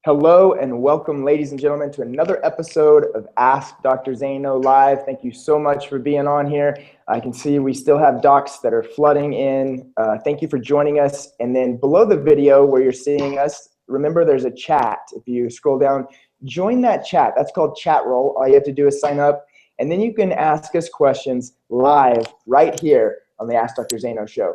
Hello and welcome, ladies and gentlemen, to another episode of Ask Dr. Zaino Live. Thank you so much for being on here. I can see we still have docs that are flooding in. Thank you for joining us. And then below the video where you're seeing us, remember there's a chat. If you scroll down, join that chat. That's called Chat Roll. All you have to do is sign up, and then you can ask us questions live right here on the Ask Dr. Zaino show.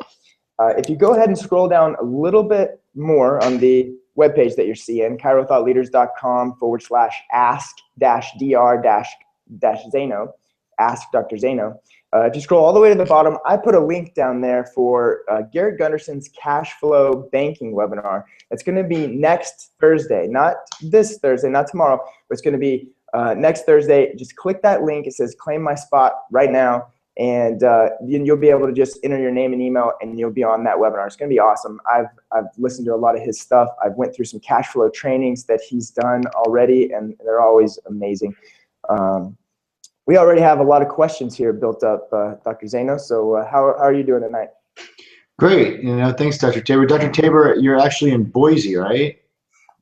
If you go ahead and scroll down a little bit more on the webpage that you're seeing, chirothoughtleaders.com/ask-dr-Zaino, Ask Dr. Zaino. If you scroll all the way to the bottom, I put a link down there for Garrett Gunderson's cash flow banking webinar. It's going to be next Thursday, not this Thursday, not tomorrow, but it's going to be next Thursday. Just click that link. It says claim my spot right now. And you'll be able to just enter your name and email, and you'll be on that webinar. It's going to be awesome. I've listened to a lot of his stuff. I've went through some cash flow trainings that he's done already, and they're always amazing. We already have a lot of questions here built up, Dr. Zaino. So how are you doing tonight? Great. Thanks, Dr. Tabor. Dr. Tabor, you're actually in Boise, right?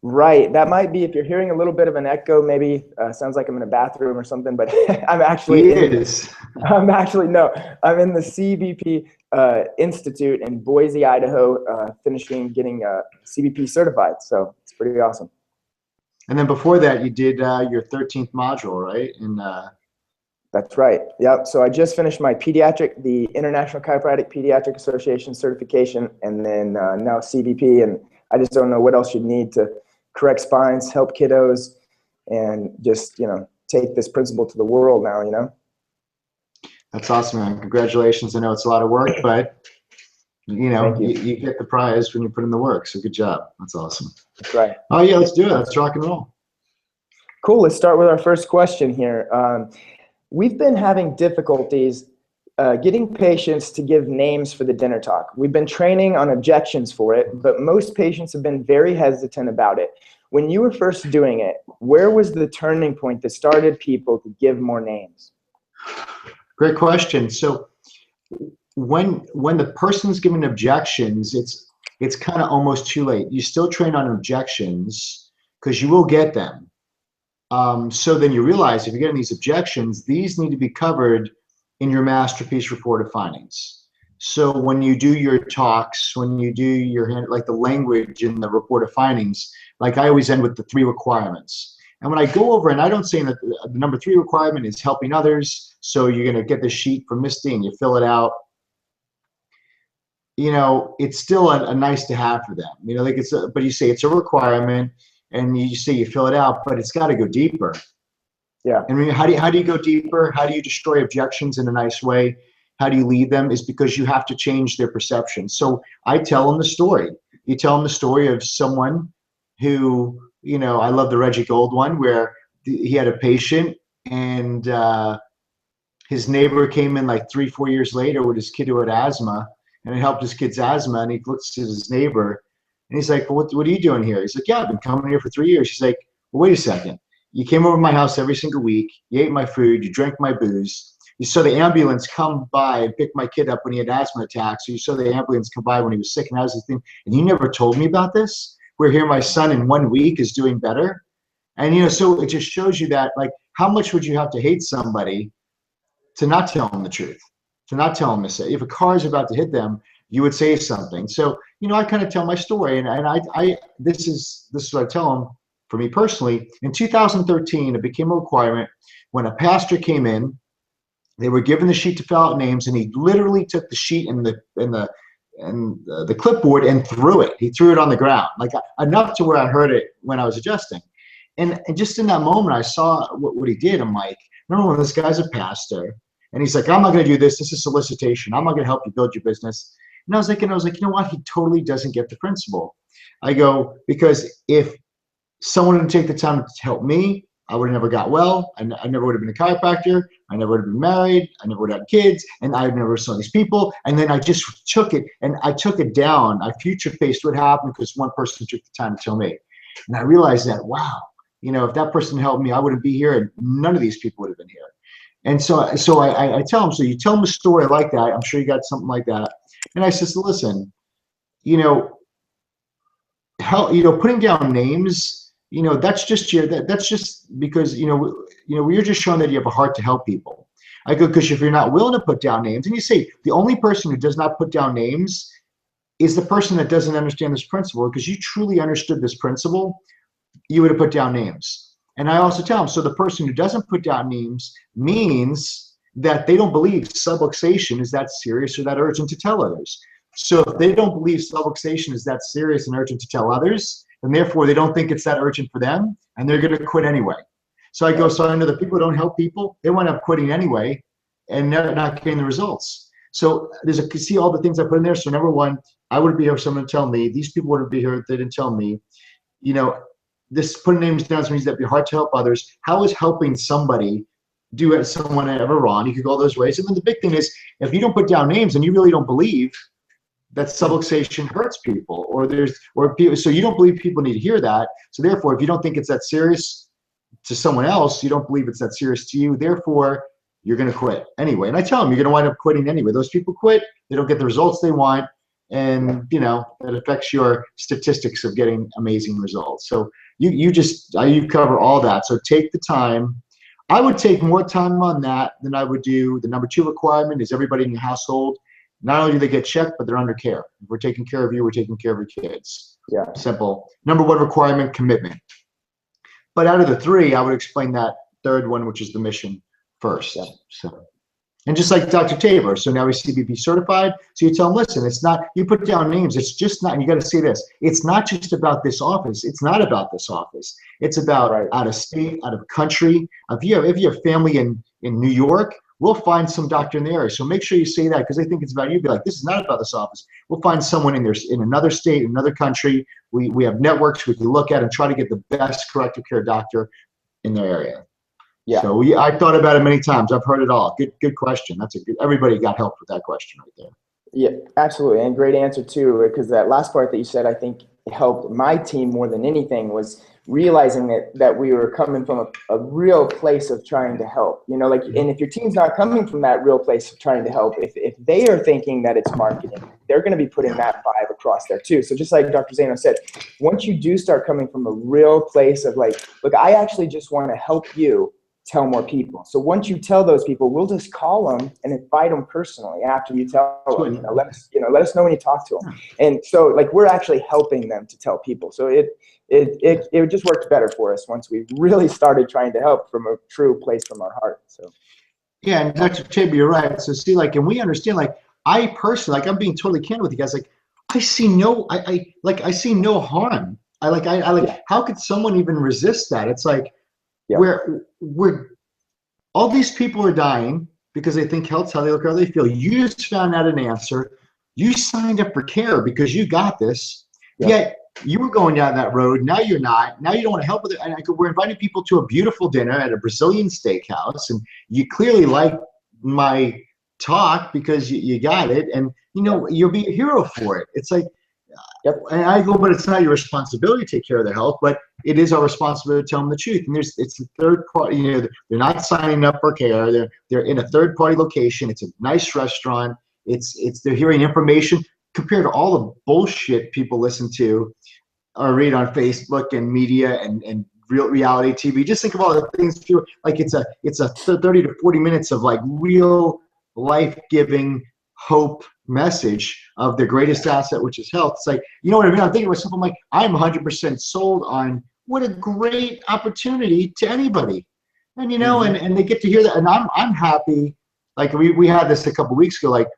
Right. That might be, if you're hearing a little bit of an echo, maybe sounds like I'm in a bathroom or something, but I'm actually I'm in the CBP Institute in Boise, Idaho, getting CBP certified. So it's pretty awesome. And then before that, you did your 13th module, right? That's right. Yep. So I just finished my the International Chiropractic Pediatric Association certification, and then now CBP, and I just don't know what else you'd need to correct spines, help kiddos, and just, take this principle to the world now, That's awesome, man. Congratulations. I know it's a lot of work, but, you get the prize when you put in the work. So good job. That's awesome. That's right. Oh, yeah, let's do it. Let's rock and roll. Cool. Let's start with our first question here. We've been having difficulties getting patients to give names for the dinner talk. We've been training on objections for it, but most patients have been very hesitant about it. When you were first doing it, where was the turning point that started people to give more names? Great question. So when the person's giving objections, it's kind of almost too late. You still train on objections because you will get them. So then you realize if you're getting these objections, these need to be covered in your masterpiece report of findings. So when you do your talks, when you do like the language in the report of findings, like I always end with the 3 requirements. And when I go over, and I don't say that the number 3 requirement is helping others, so you're gonna get the sheet from Misty and you fill it out. It's still a nice to have for them. But you say it's a requirement, and you say you fill it out, but it's gotta go deeper. Yeah. And how do you go deeper? How do you destroy objections in a nice way? How do you lead them? Is because you have to change their perception. So I tell them the story. You tell them the story of someone who, I love the Reggie Gold one, where he had a patient, and his neighbor came in like 3-4 years later with his kid who had asthma, and it helped his kid's asthma. And he looks at his neighbor, and he's like, well, what are you doing here? He's like, yeah, I've been coming here for 3 years. He's like, well, wait a second. You came over to my house every single week. You ate my food. You drank my booze. You saw the ambulance come by and pick my kid up when he had asthma attacks. So you saw the ambulance come by when he was sick, and that was the thing. And you never told me about this. We're here. My son in 1 week is doing better. And, so it just shows you that, like, how much would you have to hate somebody to not tell them the truth, to not tell them to say, if a car is about to hit them, you would say something. So, I kind of tell my story, and this is what I tell them. For me personally, in 2013, it became a requirement when a pastor came in. They were given the sheet to fill out names, and he literally took the sheet and the clipboard and threw it. He threw it on the ground, like enough to where I heard it when I was adjusting. And just in that moment, I saw what he did. I'm like, remember when this guy's a pastor, and he's like, I'm not going to do this. This is solicitation. I'm not going to help you build your business. And I was like, you know what? He totally doesn't get the principle. I go, because if someone didn't take the time to help me, I would have never got well. I never would have been a chiropractor. I never would have been married. I never would have had kids. And I never saw these people. And then I just took it, and I took it down. I future-faced what happened because one person took the time to tell me. And I realized that, wow, if that person helped me, I wouldn't be here, and none of these people would have been here. And so I tell them, so you tell them a story like that. I'm sure you got something like that. And I says, listen, putting down names that's just that's just because, you're just showing that you have a heart to help people. I go, because if you're not willing to put down names, and you say the only person who does not put down names is the person that doesn't understand this principle, because you truly understood this principle, you would have put down names. And I also tell them, so the person who doesn't put down names means that they don't believe subluxation is that serious or that urgent to tell others. So if they don't believe subluxation is that serious and urgent to tell others, and therefore they don't think it's that urgent for them, and they're going to quit anyway. So I go, so I know that people who don't help people, they wind up quitting anyway, and they're not getting the results. So you see all the things I put in there. So number one, I wouldn't be here if someone would tell me. These people wouldn't be here if they didn't tell me. This putting names down means that it'd be hard to help others. How is helping somebody do someone ever wrong? You could go those ways. And then the big thing is, if you don't put down names and you really don't believe that subluxation hurts people, so you don't believe people need to hear that. So therefore, if you don't think it's that serious to someone else, you don't believe it's that serious to you. Therefore, you're going to quit anyway. And I tell them, you're going to wind up quitting anyway. Those people quit. They don't get the results they want. And, it affects your statistics of getting amazing results. So you cover all that. So take the time. I would take more time on that than I would do. The number 2 requirement is everybody in your household, not only do they get checked, but they're under care. If we're taking care of you, we're taking care of your kids. Yeah. Simple. Number 1 requirement, commitment. But out of the 3, I would explain that third one, which is the mission, first. Yeah. So, and just like Dr. Tabor, so now he's CBP certified. So you tell him, listen, it's not, you put down names, it's just not, and you got to say this, it's not just about this office. It's not about this office. It's about out of state, out of country. If you have family in New York, we'll find some doctor in the area. So make sure you say that, because they think it's about you. Be like, this is not about this office. We'll find someone in another state, another country. We have networks we can look at and try to get the best corrective care doctor in their area. Yeah. So I thought about it many times. I've heard it all. Good question. Everybody got help with that question right there. Yeah, absolutely. And great answer too, because that last part that you said, I think helped my team more than anything, was realizing that we were coming from a real place of trying to help, and if your team's not coming from that real place of trying to help, if they are thinking that it's marketing, they're going to be putting that vibe across there too. So just like Dr. Zaino said, once you do start coming from a real place of like, look, I actually just want to help you tell more people. So once you tell those people, we'll just call them and invite them personally after you tell them, let us know when you talk to them. And so like, we're actually helping them to tell people. So it just worked better for us once we really started trying to help from a true place from our heart. So yeah, and Dr. Tabor, you're right. So see, like, and we understand, like, I personally, like, I'm being totally candid with you guys, like, I see no harm. How could someone even resist that? It's like, we're all these people are dying because they think health's how they look or how they feel. You just found out an answer. You signed up for care because you got this. Yet you were going down that road. Now you're not. Now you don't want to help with it. And we're inviting people to a beautiful dinner at a Brazilian steakhouse, and you clearly like my talk because you got it, and you'll be a hero for it. It's like, and I go, but it's not your responsibility to take care of their health, but it is our responsibility to tell them the truth. And it's the third party, they're not signing up for care. They're in a third party location. It's a nice restaurant. They're hearing information compared to all the bullshit people listen to or read on Facebook and media and real reality TV. Just think of all the things people, like it's a 30 to 40 minutes of like real life-giving hope message of the greatest asset, which is health. It's like, you know what I mean? I'm thinking to myself, I'm like, I'm 100% sold on what a great opportunity to anybody. And, and they get to hear that. And I'm happy. Like we had this a couple weeks ago, like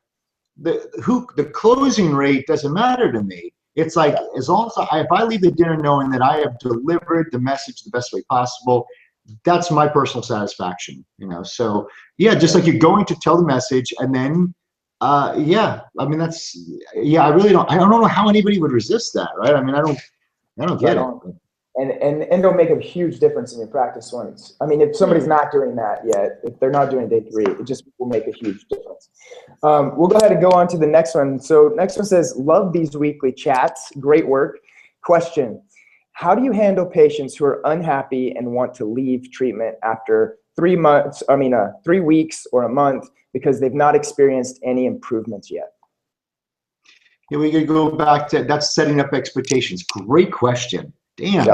the closing rate doesn't matter to me. It's like, as long as if I leave the dinner knowing that I have delivered the message the best way possible, that's my personal satisfaction, So yeah, just like you're going to tell the message, and then I really don't know how anybody would resist that, right? I mean, I don't get it. And it'll make a huge difference in your practice once. I mean, if somebody's not doing that yet, if they're not doing day 3, it just will make a huge difference. We'll go ahead and go on to the next one. So next one says, love these weekly chats. Great work. Question, how do you handle patients who are unhappy and want to leave treatment after 3 weeks or a month because they've not experienced any improvements yet? Yeah, we could go back to, that's setting up expectations. Great question. Damn.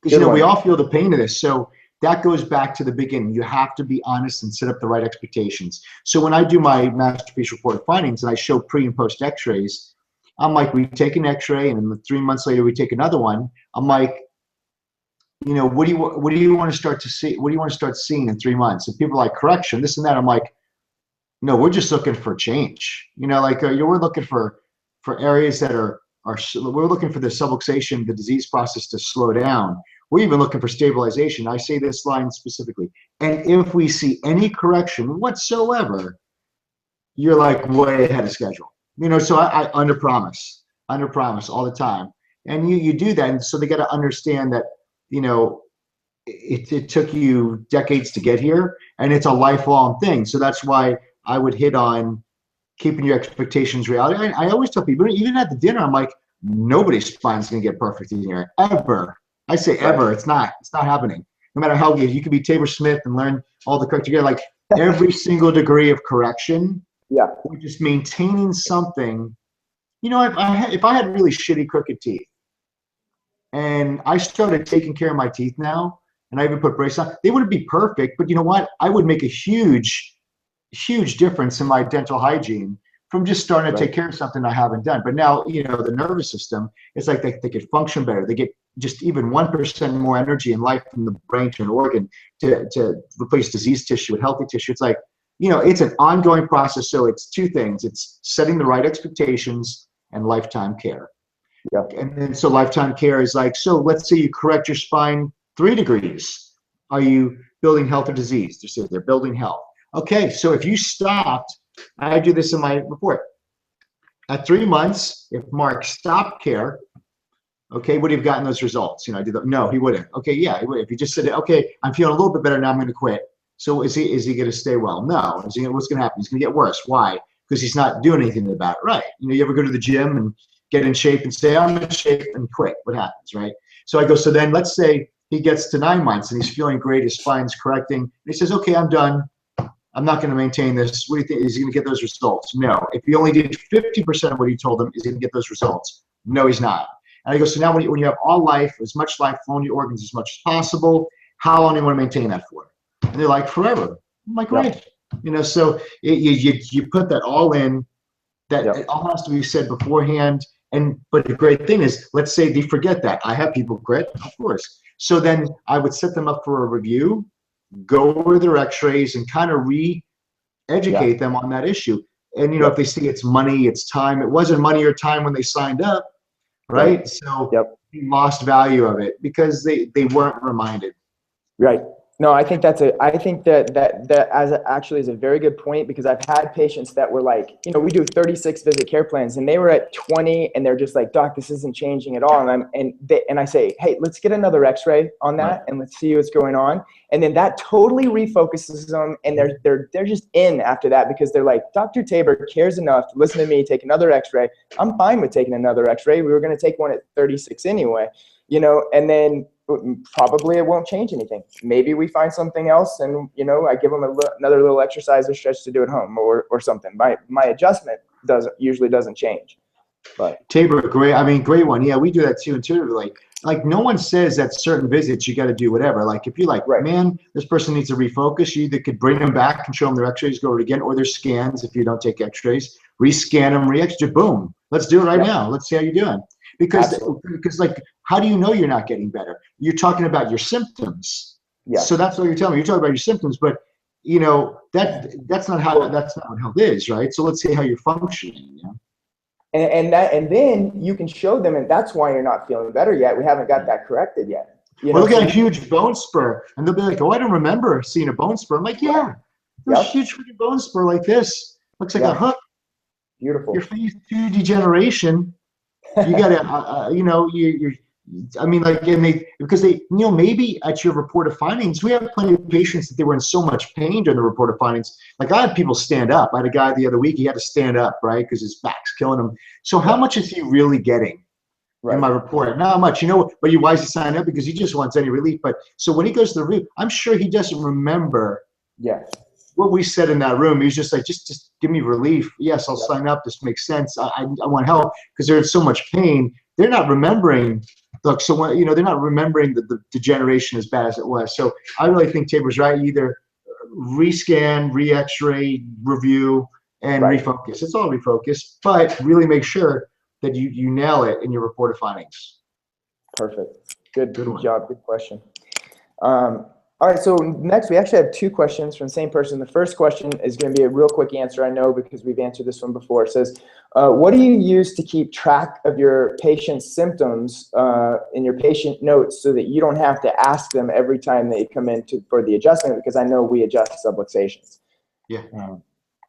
Because, we all feel the pain of this. So that goes back to the beginning. You have to be honest and set up the right expectations. So when I do my masterpiece report of findings and I show pre and post x-rays, I'm like, we take an x-ray and then 3 months later we take another one. I'm like, what do you want to start to see? What do you want to start seeing in 3 months? And people are like, correction, this and that. I'm like, no, we're just looking for change. We're looking for areas that we're looking for the subluxation, the disease process to slow down. We're even looking for stabilization. I say this line specifically. And if we see any correction whatsoever, you're like way ahead of schedule. So I under promise all the time. And you do that. And so they got to understand that, it took you decades to get here, and it's a lifelong thing. So that's why I would hit on keeping your expectations reality. I always tell people, even at the dinner, I'm like, nobody's spine's going to get perfect in here, ever. I say ever. It's not happening. No matter how good you could be Tabor Smith and learn all the correct together, like every single degree of correction. Yeah. We're just maintaining something. If I had really shitty crooked teeth and I started taking care of my teeth now, and I even put braces on, they wouldn't be perfect, but you know what? I would make a huge difference in my dental hygiene from just starting to take care of something I haven't done. But now, the nervous system, it's like they could function better. They get just even 1% more energy and life from the brain to an organ to replace diseased tissue with healthy tissue. It's like, it's an ongoing process. So it's two things. It's setting the right expectations and lifetime care. Yeah. And then so lifetime care is like, so let's say you correct your spine 3 degrees. Are you building health or disease? They're building health. Okay, so if you stopped, I do this in my report. At 3 months, if Mark stopped care, okay, would he have gotten those results? No, he wouldn't. Okay, yeah, he would. If he just said, okay, I'm feeling a little bit better now, I'm going to quit. So is he going to stay well? No. What's going to happen? He's going to get worse. Why? Because he's not doing anything about it. Right. You ever go to the gym and get in shape and say, I'm in shape, and quit? What happens, right? So I go, so then let's say he gets to 9 months and he's feeling great, his spine's correcting, and he says, okay, I'm done. I'm not going to maintain this. What do you think? Is he going to get those results? No. If he only did 50% of what he told him, is he going to get those results? No, he's not. And I go, so now when you have all life, as much life flowing to your organs as much as possible, how long do you want to maintain that for? And they're like, forever. I'm like, right. So you put that all in. That it all has to be said beforehand. But the great thing is, let's say they forget that. I have people quit, of course. So then I would set them up for a review, go over their x-rays, and kind of re-educate them on that issue. And, if they see it's money, it's time, it wasn't money or time when they signed up, right? So they lost value of it because they weren't reminded. Right. No, I think that actually is a very good point, because I've had patients that were like, we do 36 visit care plans, and they were at 20, and they're just like, doc, this isn't changing at all. And I say, hey, let's get another x-ray on that, and let's see what's going on. And then that totally refocuses them, and they're just in after that, because they're like, Dr. Tabor cares enough to listen to me, take another x-ray. I'm fine with taking another x-ray. We were going to take one at 36 anyway, and then probably it won't change anything. Maybe we find something else, and I give them another little exercise or stretch to do at home or something. My adjustment usually doesn't change. But Tabor, great one. Yeah, we do that too intuitively. Like no one says that certain visits you got to do whatever. Like if you man, this person needs to refocus, you either could bring them back and show them their x-rays, go over it again, or their scans if you don't take x-rays, rescan them, re-x-ray, boom. Let's do it right now. Let's see how you're doing. Because like, how do you know you're not getting better? You're talking about your symptoms. Yeah. So that's what you're telling me. You're talking about your symptoms, but that's not what health is, right? So let's see how you're functioning. And then you can show them, and that's why you're not feeling better yet. We haven't got that corrected yet. We'll look at a huge bone spur, and they'll be like, "Oh, I don't remember seeing a bone spur." I'm like, "Yeah, there's a huge freaking bone spur like this. Looks like a hook. Beautiful. Your phase 2 degeneration. You gotta, because maybe at your report of findings, we have plenty of patients that they were in so much pain during the report of findings. Like I had people stand up. I had a guy the other week, he had to stand up, right? Because his back's killing him. So how much is he really getting in my report? Not much, but why is he signing up? Because he just wants any relief. But so when he goes to the review, I'm sure he doesn't remember what we said in that room. He's just like, just give me relief. Yes, I'll sign up. This makes sense. I want help because they're in so much pain. They're not remembering look, so when, they're not remembering the degeneration as bad as it was. So I really think Tabor's right. Either rescan, re-X-ray, review, and refocus. It's all refocus, but really make sure that you nail it in your report of findings. Perfect. Good job. Good question. All right, so next we actually have 2 questions from the same person. The first question is going to be a real quick answer, I know, because we've answered this one before. It says, what do you use to keep track of your patient's symptoms in your patient notes so that you don't have to ask them every time they come in for the adjustment? Because I know we adjust subluxations. Yeah.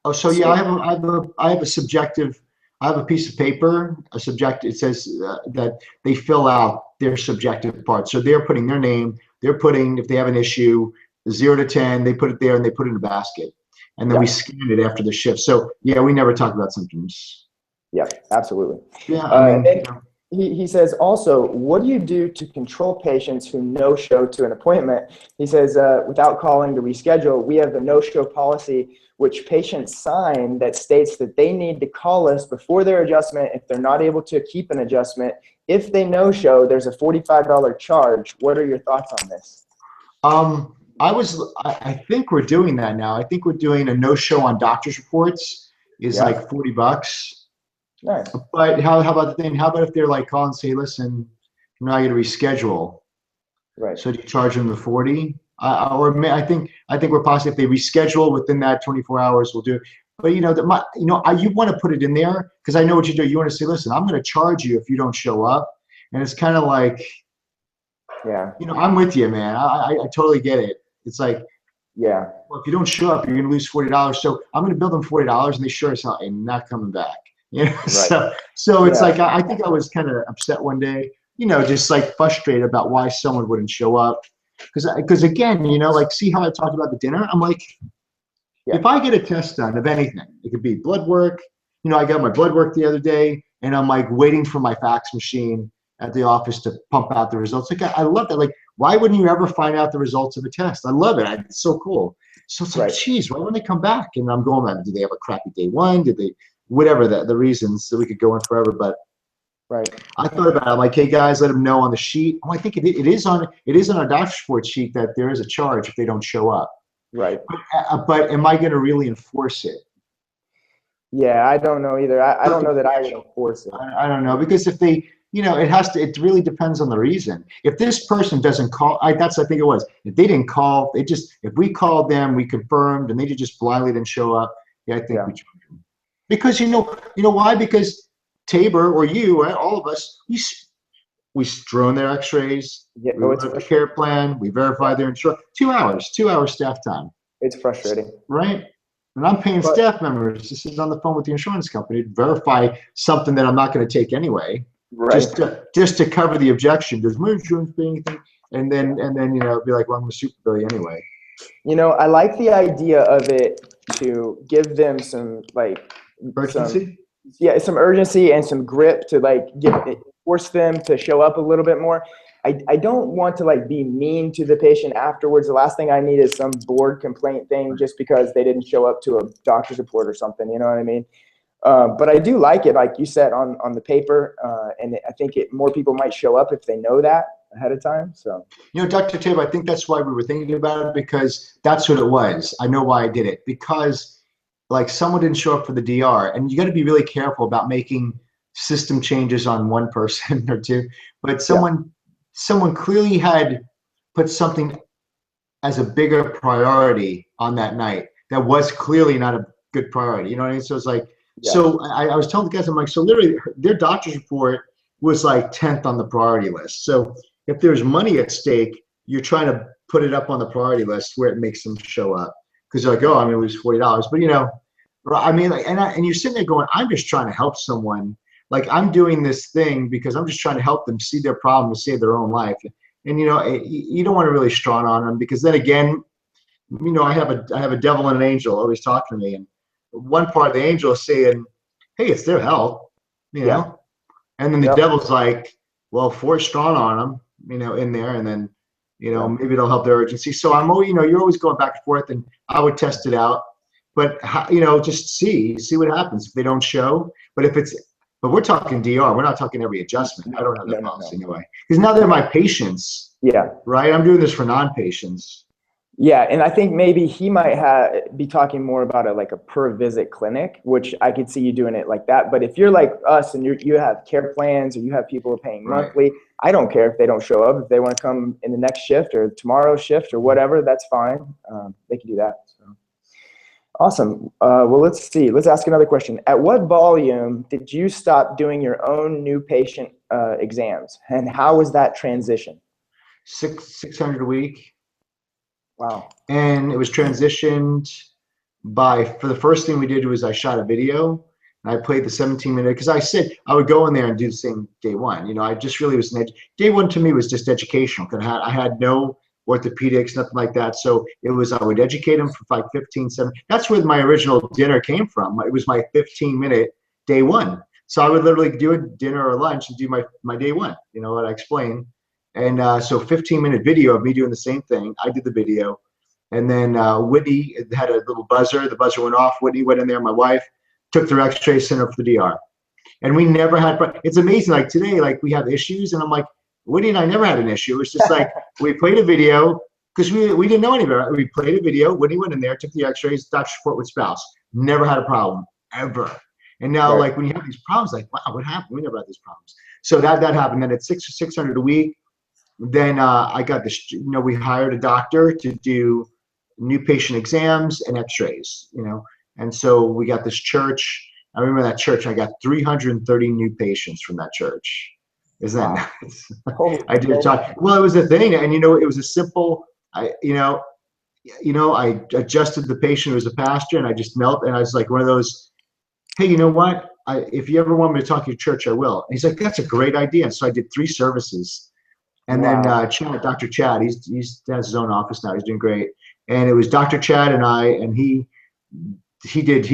I have a subjective. I have a piece of paper, it says that they fill out their subjective part. So they're putting their name, they're putting, if they have an issue, 0 to 10, they put it there and they put it in a basket. And then we scan it after the shift. So yeah, we never talk about symptoms. Yeah, absolutely. Yeah, he says also, what do you do to control patients who no-show to an appointment? He says, without calling to reschedule, we have the no-show policy, which patients sign that states that they need to call us before their adjustment if they're not able to keep an adjustment. If they no-show, there's a $45 charge. What are your thoughts on this? I think we're doing that now. I think we're doing a no-show on doctor's reports is like $40. Nice. But how about the thing? How about if they're like call and say, listen, now I got to reschedule. Right. So do you charge them the 40? I think we're possible if they reschedule within that 24 hours, we'll do it. But you want to put it in there because I know what you do. You want to say, listen, I'm going to charge you if you don't show up, and it's kind of like, I'm with you, man. I totally get it. It's like, well, if you don't show up, you're going to lose $40. So I'm going to bill them $40, and they sure as hell ain't not coming back. So it's like I think I was kind of upset one day, just like frustrated about why someone wouldn't show up. Because again, like, see how I talked about the dinner? I'm like, if I get a test done of anything, it could be blood work. I got my blood work the other day, and I'm like waiting for my fax machine at the office to pump out the results. Like, I love that. Like, why wouldn't you ever find out the results of a test? I love it. It's so cool. So it's like, geez, why wouldn't they come back? And I'm going, did they have a crappy day one? Did they, whatever the reasons that we could go in forever, but. I thought about it. I'm like, hey guys, let them know on the sheet. I think it is on our doctor's report sheet that there is a charge if they don't show up. Right. But am I going to really enforce it? Yeah, I don't know either. I don't know that I would enforce it. I don't know, because if they, it really depends on the reason. If this person doesn't call, I think it was. If they didn't call, if we called them, we confirmed, and they just blindly didn't show up. Yeah, I think we charge them. Because you know why? Because Tabor or you, right, all of us, we drone their x-rays, we wrote a care plan, we verify their insurance. 2 hours staff time. It's frustrating. Right? And I'm paying staff members to sit on the phone with the insurance company to verify something that I'm not going to take anyway. Right. Just to cover the objection. Does my insurance pay anything? And then be like, well, I'm going to super bill you anyway. I like the idea of it to give them some urgency. Some urgency and some grip to force them to show up a little bit more. I don't want to be mean to the patient afterwards. The last thing I need is some board complaint thing just because they didn't show up to a doctor's report or something. You know what I mean? But I do like it, like you said, on the paper, and I think more people might show up if they know that ahead of time. So Dr. Tabor, I think that's why we were thinking about it, because that's what it was. I know why I did it, because someone didn't show up for the DR, and you got to be really careful about making system changes on one person or two. But someone clearly had put something as a bigger priority on that night that was clearly not a good priority. You know what I mean? So it's like, so I was telling the guys, I'm like, so literally their doctor's report was 10th on the priority list. So if there's money at stake, you're trying to put it up on the priority list where it makes them show up. Because you're like, oh, I'm going to lose $40. But I mean, and you're sitting there going, I'm just trying to help someone. I'm doing this thing because I'm just trying to help them see their problem to save their own life. And you don't want to really strong on them, because then again, I have a devil and an angel always talking to me, and one part of the angel is saying, hey, it's their health, know. And then the devil's like, well, force strong on them, in there, and then maybe it'll help their urgency. So I'm always, you're always going back and forth, and I would test it out. But just see what happens if they don't show. But if it's But we're talking DR. We're not talking every adjustment. I don't have that No. policy anyway. Because now they're my patients. Yeah. Right? I'm doing this for non-patients. Yeah, and I think maybe he might be talking more about a per visit clinic, which I could see you doing it like that. But if you're like us and you have care plans or you have people paying monthly, I don't care if they don't show up. If they want to come in the next shift or tomorrow's shift or whatever, that's fine. They can do that. So. Awesome. Well, let's see. Let's ask another question. At what volume did you stop doing your own new patient exams, and how was that transition? 600 a week. Wow. And it was transitioned for the first thing we did was I shot a video and I played the 17-minute, because I said I would go in there and do the same day one. You know, I just really was, day one to me was just educational, because I had no orthopedics, nothing like that. So it was, I would educate them for like 15, 7. That's where my original dinner came from. It was my 15-minute day one. So I would literally do a dinner or lunch and do my day one, you know what I explained. And so 15-minute video of me doing the same thing. I did the video. And then Whitney had a little buzzer. The buzzer went off. Whitney went in there, my wife, took their x-ray, sent her for the DR. And we never had, it's amazing, like today, like we have issues. And I'm like, Whitney and I never had an issue. It was just like, we played a video, because we didn't know any better. We played a video. Whitney went in there, took the x-rays, doctor's report with spouse. Never had a problem, ever. And now, like when you have these problems, like, wow, what happened? We never had these problems. So that happened. Then at 600 a week, then I got this, you know, we hired a doctor to do new patient exams and x-rays, you know. And so we got this church. I remember that church. I got 330 new patients from that church. Isn't that nice? I did talk. Well, it was a thing. And, you know, it was a simple, I adjusted the patient who was a pastor, and I just knelt, and I was like one of those, hey, you know what? If you ever want me to talk to your church, I will. And he's like, that's a great idea. And so I did 3 services. And then Dr. Chad, he has his own office now. He's doing great. And it was Dr. Chad and I, and he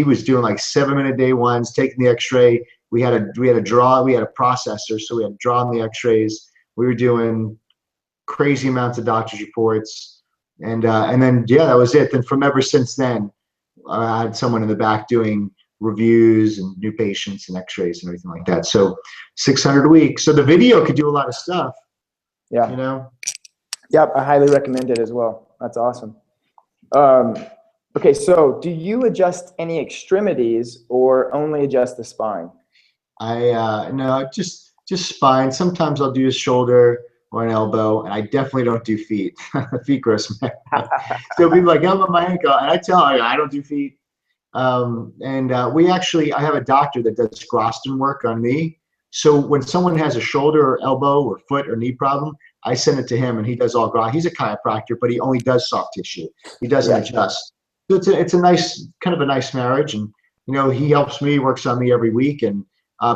was doing like 7-minute day ones, taking the x-ray. We had a processor, so we had to draw on the x-rays. We were doing crazy amounts of doctor's reports. And then, yeah, that was it. Then from ever since then, I had someone in the back doing reviews and new patients and x-rays and everything like that. So 600 a week. So the video could do a lot of stuff. Yeah. You know? Yep, I highly recommend it as well. That's awesome. Okay, so do you adjust any extremities or only adjust the spine? No, just spine. Sometimes I'll do a shoulder or an elbow, and I definitely don't do feet. Feet gross me. So people are like, elbow, my ankle, and I tell them I don't do feet. I have a doctor that does Groston work on me. So when someone has a shoulder or elbow or foot or knee problem, I send it to him, and he does all Groston. He's a chiropractor, but he only does soft tissue. He doesn't adjust. So it's a nice, kind of a nice marriage. And, you know, he helps me, works on me every week. And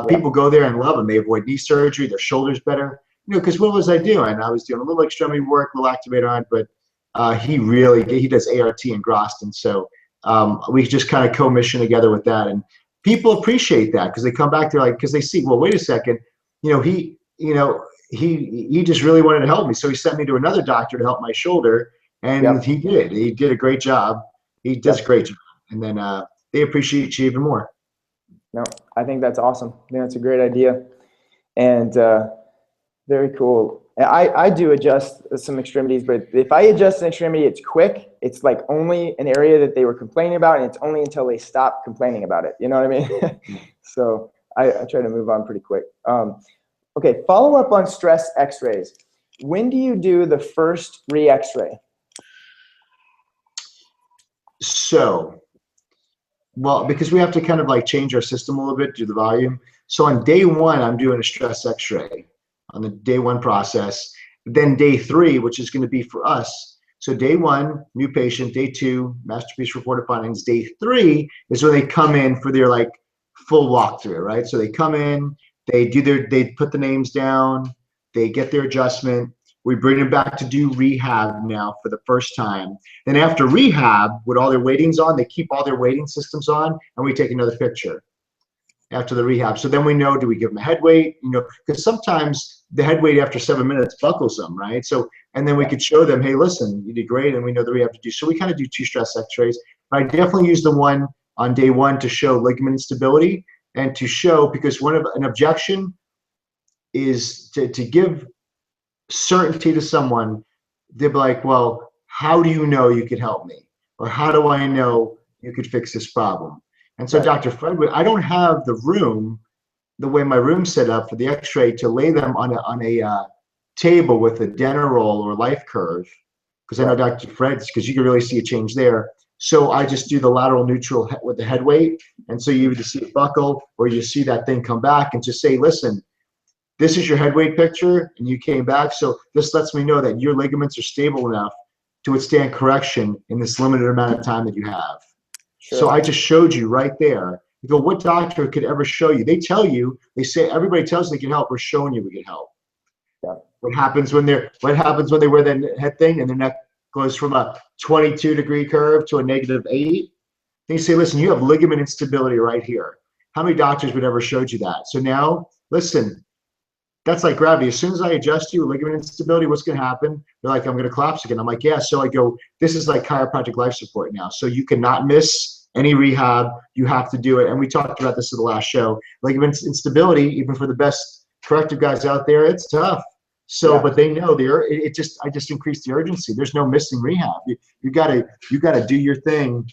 people go there and love him. They avoid knee surgery, their shoulders better. You know, because what was I doing? I was doing a little extremity work, a little activator on, but he does ART and Groston. So we just kind of co-mission together with that. And people appreciate that, because they come back, they're like, because they see, well, wait a second, he just really wanted to help me. So he sent me to another doctor to help my shoulder, and he did a great job. He does a great job. And then they appreciate you even more. No, I think that's awesome. I think that's a great idea. And very cool. I do adjust some extremities, but if I adjust an extremity, it's quick. It's like only an area that they were complaining about, and it's only until they stop complaining about it. You know what I mean? So I try to move on pretty quick. Okay, follow up on stress x-rays. When do you do the first re-x-ray? So, well, because we have to kind of like change our system a little bit, do the volume. So on day one, I'm doing a stress x-ray on the day one process. Then day 3, which is going to be for us. So day 1, new patient. Day 2, masterpiece reported findings. Day 3 is when they come in for their like full walkthrough, right? So they come in, they put the names down, they get their adjustment. We bring them back to do rehab now for the first time. Then after rehab, with all their weightings on, they keep all their weighting systems on, and we take another picture after the rehab. So then we know, do we give them a head weight? You know, because sometimes the head weight after 7 minutes buckles them, right? So, and then we could show them, hey, listen, you did great, and we know the rehab to do. So we kind of do 2 stress x-rays. But I definitely use the one on day 1 to show ligament instability. and to show, because an objection is to give certainty to someone. They'll be like, well, how do you know you could help me? Or how do I know you could fix this problem? And so Dr. Fred, I don't have the room, the way my room's set up for the x-ray, to lay them on a table with a Denerol or life curve, because I know Dr. Fred's, because you can really see a change there. So I just do the lateral neutral with the head weight. And so you either see it buckle or you see that thing come back, and just say, listen, this is your head weight picture, and you came back. So this lets me know that your ligaments are stable enough to withstand correction in this limited amount of time that you have. Sure. So I just showed you right there. You go, what doctor could ever show you? They tell you, they say, everybody tells you they can help. We're showing you we can help. Yeah. What happens when they wear that head thing and their neck goes from a 22-degree curve to a -8? They say, listen, you have ligament instability right here. How many doctors would ever showed you that? So now, listen, that's like gravity. As soon as I adjust you, ligament instability, what's going to happen? They're like, I'm going to collapse again. I'm like, yeah. So I go, this is like chiropractic life support now. So you cannot miss any rehab. You have to do it. And we talked about this in the last show. Ligament instability, even for the best corrective guys out there, it's tough. So, but they know I just increased the urgency. There's no missing rehab. You gotta do your thing,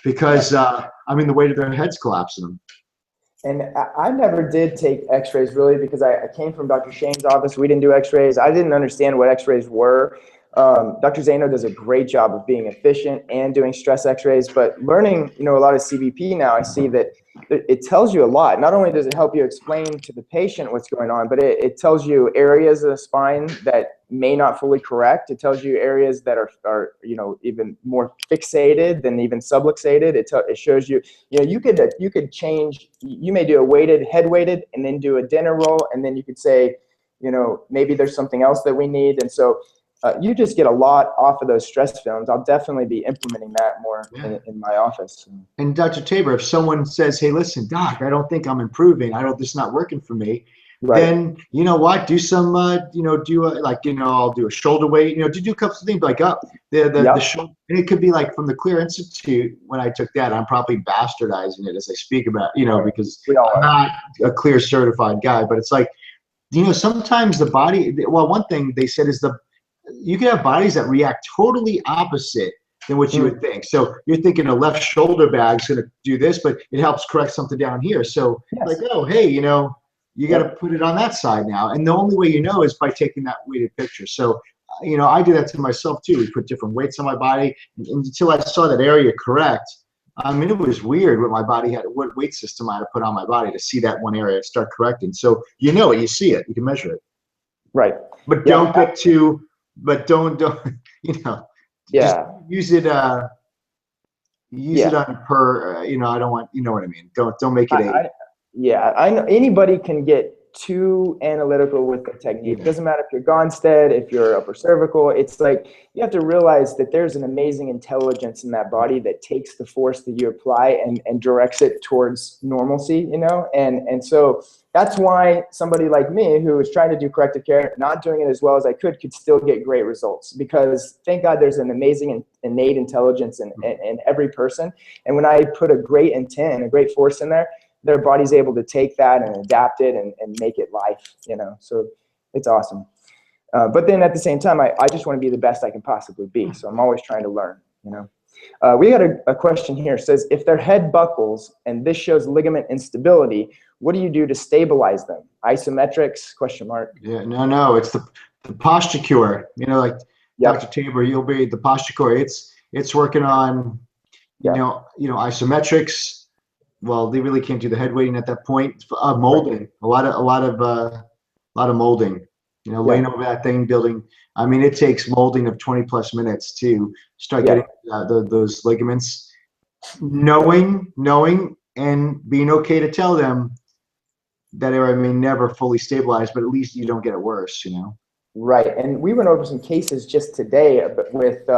because the weight of their head's collapsing them. And I never did take x-rays really, because I came from Dr. Shane's office. We didn't do x-rays. I didn't understand what x-rays were. Dr. Zaino does a great job of being efficient and doing stress x-rays, but learning, a lot of CBP now, I see that it tells you a lot. Not only does it help you explain to the patient what's going on, but it tells you areas of the spine that may not fully correct. It tells you areas that are even more fixated than even subluxated. It shows you, you could change. You may do a head weighted, and then do a dinner roll, and then you could say, maybe there's something else that we need. And so you just get a lot off of those stress films. I'll definitely be implementing that more in my office. And Dr. Tabor, if someone says, hey, listen, doc, I don't think I'm improving. this is not working for me. Right. Then, you know what, do some, I'll do a shoulder weight, do a couple of things like the shoulder. And it could be like from the Clear Institute. When I took that, I'm probably bastardizing it as I speak about, because I'm not a Clear certified guy, but it's like, sometimes the body, one thing they said is you can have bodies that react totally opposite than what you would think. So you're thinking a left shoulder bag's going to do this, but it helps correct something down here. So like, oh, hey, you got to put it on that side now. And the only way is by taking that weighted picture. So, I do that to myself too. We put different weights on my body, and until I saw that area correct. It was weird what my body had, what weight system I had to put on my body to see that one area start correcting. So you see it, you can measure it. Right. But don't get too, don't just use it, it on per, I don't want, what I mean? Don't make it I know anybody can get too analytical with the technique. It doesn't matter if you're Gonstead, if you're upper cervical. It's like you have to realize that there's an amazing intelligence in that body that takes the force that you apply and directs it towards normalcy, and so that's why somebody like me who is trying to do corrective care, not doing it as well as I could still get great results, because thank God there's an amazing innate intelligence in every person. And when I put a great intent and a great force in there, their body's able to take that and adapt it and make it life, so it's awesome. But then at the same time, I just want to be the best I can possibly be. So I'm always trying to learn, We got a question here. It says, if their head buckles and this shows ligament instability, what do you do to stabilize them? Isometrics, ? Yeah, no, it's the posture cure, Dr. Tabor, you'll be the posture cure. It's working on, isometrics. Well, they really can't do the head weighting at that point. Molding, a lot of molding. Laying over that thing, building. It takes molding of 20+ minutes to start getting those ligaments. Knowing, and being okay to tell them that area may never fully stabilize, but at least you don't get it worse. Right, and we went over some cases just today with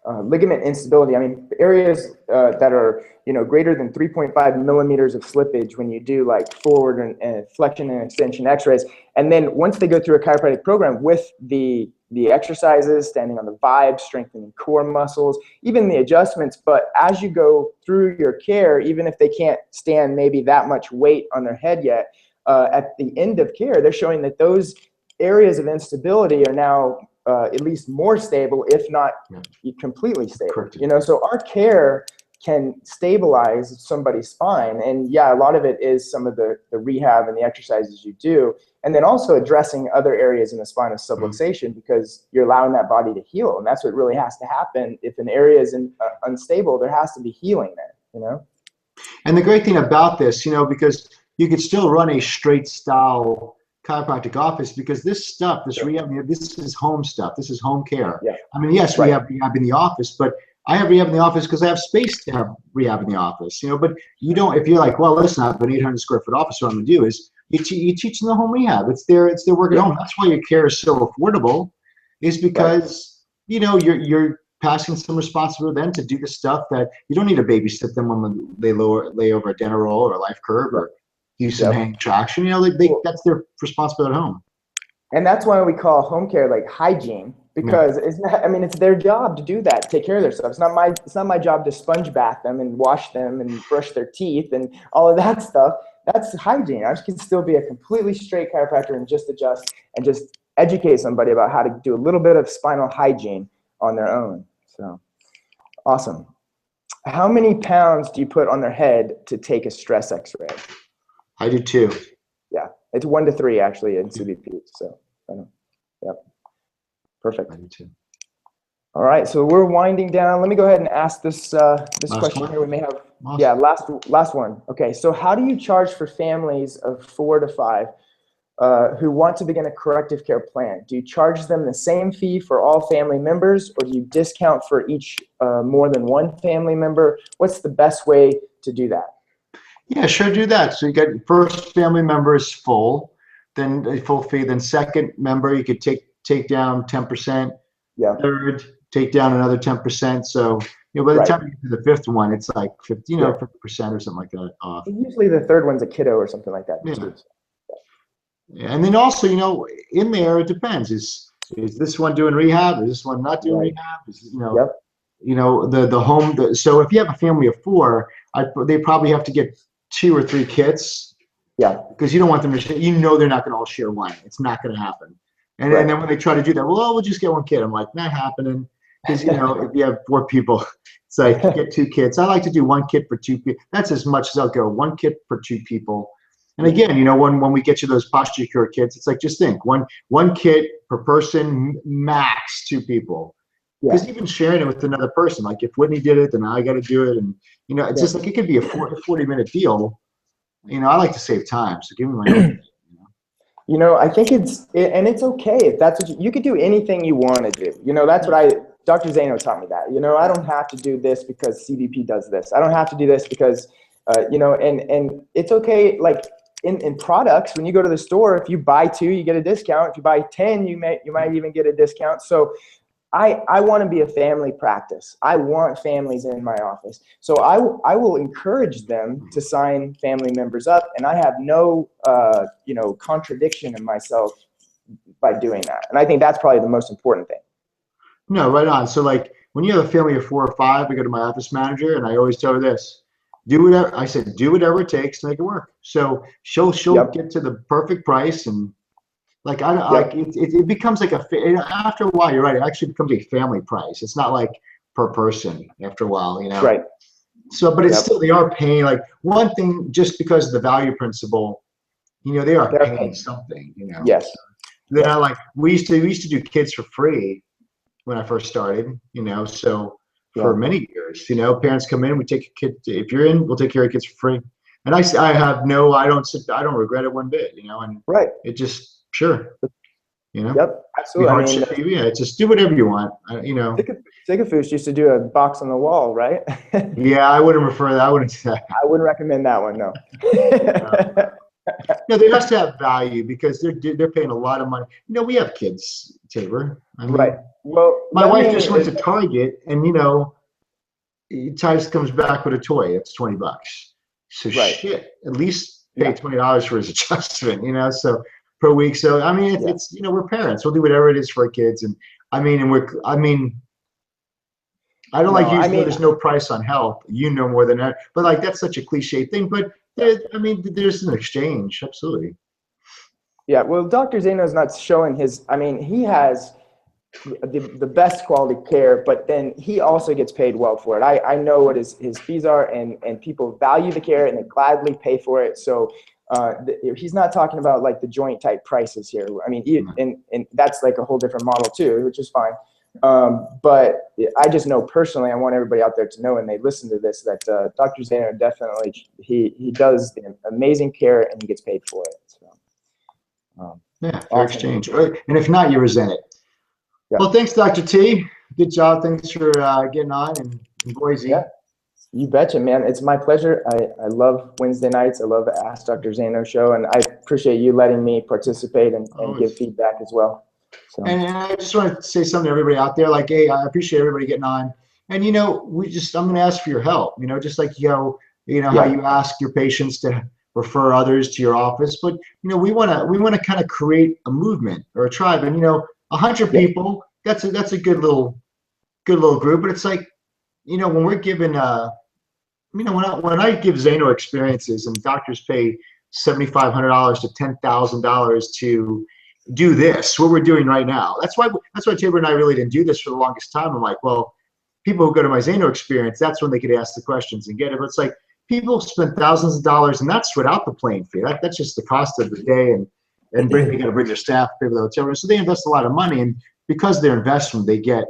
ligament instability. Areas that are greater than 3.5 millimeters of slippage when you do like forward and flexion and extension x-rays. And then once they go through a chiropractic program with the the exercises, standing on the vibe, strengthening core muscles, even the adjustments. But as you go through your care, even if they can't stand maybe that much weight on their head yet, at the end of care, they're showing that those areas of instability are now at least more stable, if not completely stable. Correct. So our care can stabilize somebody's spine. And yeah, a lot of it is some of the rehab and the exercises you do. And then also addressing other areas in the spine of subluxation, because you're allowing that body to heal. And that's what really has to happen. If an area is unstable, there has to be healing there, And the great thing about this, because you could still run a straight style chiropractic office, because this stuff, this rehab, this is home stuff. This is home care. Yeah. I mean, yes, we have rehab in the office, but I have rehab in the office because I have space to have rehab in the office, but you don't, if you're like, well, listen, I have an 800 square foot office, what I'm going to do is you teach them the home rehab. It's their work at home. That's why your care is so affordable, is because, you're passing some responsibility then to do the stuff that you don't need to babysit them when they lay over a dental roll or a life curve or do some hang traction. That's their responsibility at home. And that's why we call home care like hygiene, because it's not, it's their job to do that, take care of their stuff. It's not my job to sponge bath them and wash them and brush their teeth and all of that stuff. That's hygiene. I can still be a completely straight chiropractor and just adjust and just educate somebody about how to do a little bit of spinal hygiene on their own. So awesome. How many pounds do you put on their head to take a stress x-ray? I do too. Yeah, it's 1 to 3 actually in CBP. So I know. Yep. Perfect. I do too. All right, so we're winding down. Let me go ahead and ask this question here. We may have, last one. Okay, so how do you charge for families of 4 to 5 who want to begin a corrective care plan? Do you charge them the same fee for all family members, or do you discount for each more than one family member? What's the best way to do that? Yeah, sure, do that. So you got first family member is full, then a full fee. Then second member, you could take down 10%. Yeah. Third, take down another 10%. So by the time you get to the fifth one, it's like 50, 50% or something like that off. Usually the third one's a kiddo or something like that. Yeah. And then also, in there it depends. Is this one doing rehab? Is this one not doing rehab? Is the home. So if you have a family of 4, they probably have to get 2 or 3 kits. Yeah. Because you don't want them to share. They're not going to all share one. It's not going to happen. And then when they try to do that, we'll just get 1 kit. I'm like, not happening. Because if you have 4 people, it's like get 2 kits. I like to do 1 kit for 2 people. That's as much as I'll go. 1 kit for 2 people. And again, when we get you those posture cure kits, it's like, just think, one kit per person, max 2 people. Because even sharing it with another person, like if Whitney did it, then I got to do it. And, it's just like, it could be a 40-minute deal. I like to save time. So give me my own. I think it's okay if that's what you could do anything you want to do. That's what Dr. Zaino taught me that. I don't have to do this because CBP does this. I don't have to do this because, and it's okay. Like in products, when you go to the store, if you buy 2, you get a discount. If you buy 10, you might even get a discount. So I want to be a family practice. I want families in my office. So I will encourage them to sign family members up, and I have no contradiction in myself by doing that. And I think that's probably the most important thing. No, right on. So like when you have a family of 4 or 5, I go to my office manager and I always tell her this: do whatever it takes to make it work. So she'll get to the perfect price, and like it becomes like after a while, you're right, it actually becomes a family price. It's not like per person after a while, Right. So but it's still, they are paying, like, one thing, just because of the value principle, they are paying something, Yes. They're not like, we used to do kids for free when I first started, so for many years, parents come in, we take a kid, if you're in, we'll take care of kids for free. And I don't regret it one bit, and it just, sure. Yep, absolutely. It's just do whatever you want. Sigafoosh used to do a box on the wall, right? Yeah, I wouldn't refer that. I wouldn't say that. I wouldn't recommend that one, no. No, they have to have value because they're paying a lot of money. We have kids, Tabor. Right. Well, my wife just went to Target, and Titus comes back with a toy. It's $20. So shit, at least pay $20 for his adjustment. So per week. So I mean, Yeah. it's we're parents. We'll do whatever it is for our kids, and I mean, I don't like No, I using mean, there's no price on health. You know more than that, but like that's such a cliche thing. But I mean, there's an exchange, absolutely. yeah. Well, Dr. Zaino's not showing his. I mean, he has the best quality care, but then he also gets paid well for it. I know what his fees are, and people value the care and they gladly pay for it. So he's not talking about like the joint type prices here. I mean, and that's like a whole different model too, which is fine. But I just know personally, I want everybody out there to know, and they listen to this, that Dr. Zaino definitely, he does amazing care and he gets paid for it. So, Yeah, fair awesome. exchange. And if not, you resent it. Yeah. Well, thanks, Dr. T. Good job. Thanks for getting on in Boise. Yeah. You betcha, man. It's my pleasure. I love Wednesday nights. I love the Ask Dr. Zaino show, and I appreciate you letting me participate and give feedback as well. So. And I just want to say something to everybody out there, like, hey, I appreciate everybody getting on. And I'm going to ask for your help. Just like how you ask your patients to refer others to your office, but we want to kind of create a movement or a tribe. And 100 people, that's a good little group. But it's like, when we're given when I give Zaino experiences and doctors pay $7,500 to $10,000 to do this, what we're doing right now. That's why Tabor and I really didn't do this for the longest time. I'm like, well, people who go to my Zaino experience, that's when they could ask the questions and get it. But it's like people spend thousands of dollars, and that's without the plane fee. That's just the cost of the day, and they got to bring their staff, pay for the hotel room. So they invest a lot of money, and because they're investing, they get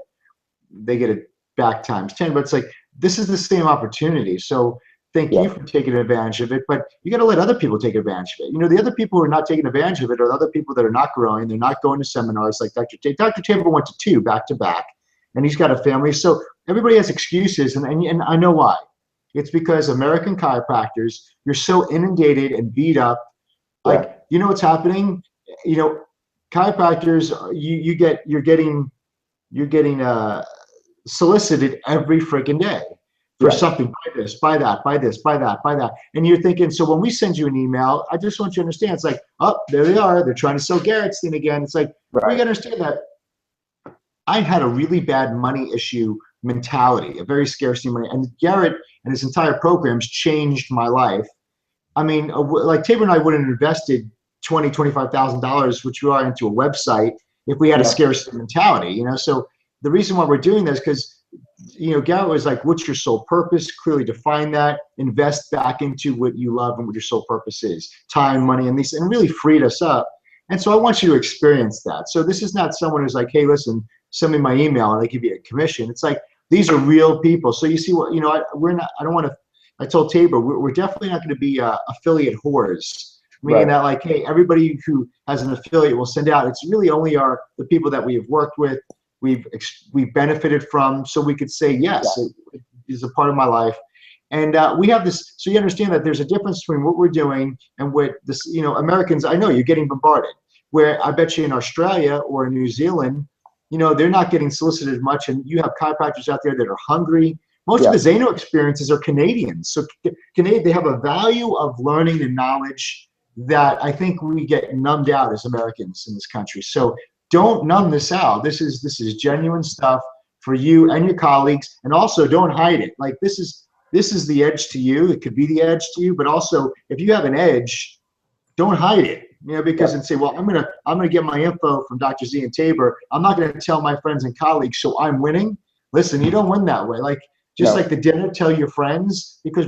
it back times 10. But it's like this is the same opportunity. So thank you for taking advantage of it, but you got to let other people take advantage of it. The other people who are not taking advantage of it are the other people that are not growing. They're not going to seminars like Dr. Tabor. Dr. Tabor went to 2 back to back, and he's got a family. So everybody has excuses, and I know why. It's because American chiropractors, you're so inundated and beat up. Like, what's happening? Chiropractors, you're getting solicited every freaking day for something. Buy this, buy that, buy this, buy that, buy that. And you're thinking, so when we send you an email, I just want you to understand, it's like, oh, there they are. They're trying to sell Garrett's thing again. It's like, we got to understand that I had a really bad money issue mentality, a very scarcity money. And Garrett and his entire programs changed my life. I mean, like Tabor and I wouldn't have invested $25,000, which we are, into a website if we had a scarcity mentality, So the reason why we're doing this, because Garrett was like, what's your sole purpose? Clearly define that, invest back into what you love and what your sole purpose is, time, money, and really freed us up. And so I want you to experience that. So this is not someone who's like, hey, listen, send me my email and I give you a commission. It's like, these are real people. So you see what, I told Tabor, we're definitely not going to be affiliate whores. Meaning that, like, hey, everybody who has an affiliate will send out. It's really only the people that we have worked with, we've benefited from, so we could say yes, it is a part of my life. And we have this, so you understand that there's a difference between what we're doing and what this, Americans. I know you're getting bombarded. Where I bet you in Australia or in New Zealand, they're not getting solicited much, and you have chiropractors out there that are hungry. Most of the Zaino experiences are Canadians, so they have a value of learning and knowledge that I think we get numbed out as Americans in this country. So don't numb this out. This is genuine stuff for you and your colleagues, and also don't hide it. Like this is the edge to you. It could be the edge to you, but also if you have an edge, don't hide it. Because and say, well, I'm gonna get my info from Dr. Z and Tabor. I'm not gonna tell my friends and colleagues, so I'm winning. Listen, you don't win that way. Like like the dinner, tell your friends, because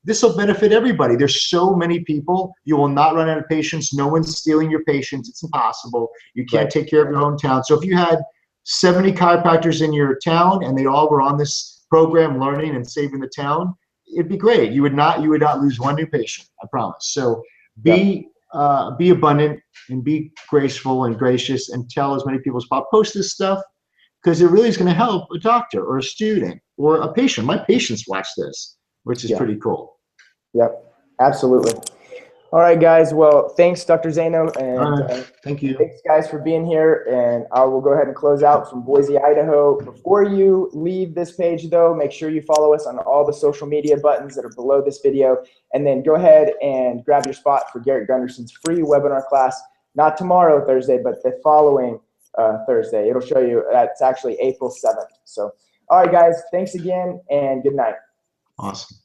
this will benefit everybody. There's so many people. You will not run out of patients. No one's stealing your patients. It's impossible. You can't take care of your own town. So if you had 70 chiropractors in your town and they all were on this program learning and saving the town, it'd be great. You would not lose one new patient, I promise. So be abundant and be graceful and gracious and tell as many people as possible. Post this stuff because it really is going to help a doctor or a student or a patient. My patients watch this, which is pretty cool. Yep, absolutely. All right, guys. Well, thanks, Dr. Zaino, and thank you. Thanks, guys, for being here. And I will go ahead and close out from Boise, Idaho. Before you leave this page, though, make sure you follow us on all the social media buttons that are below this video, and then go ahead and grab your spot for Garrett Gunderson's free webinar class. not tomorrow, Thursday, but the following Thursday. It'll show you that's actually April 7th. So, all right, guys, thanks again and good night. Awesome.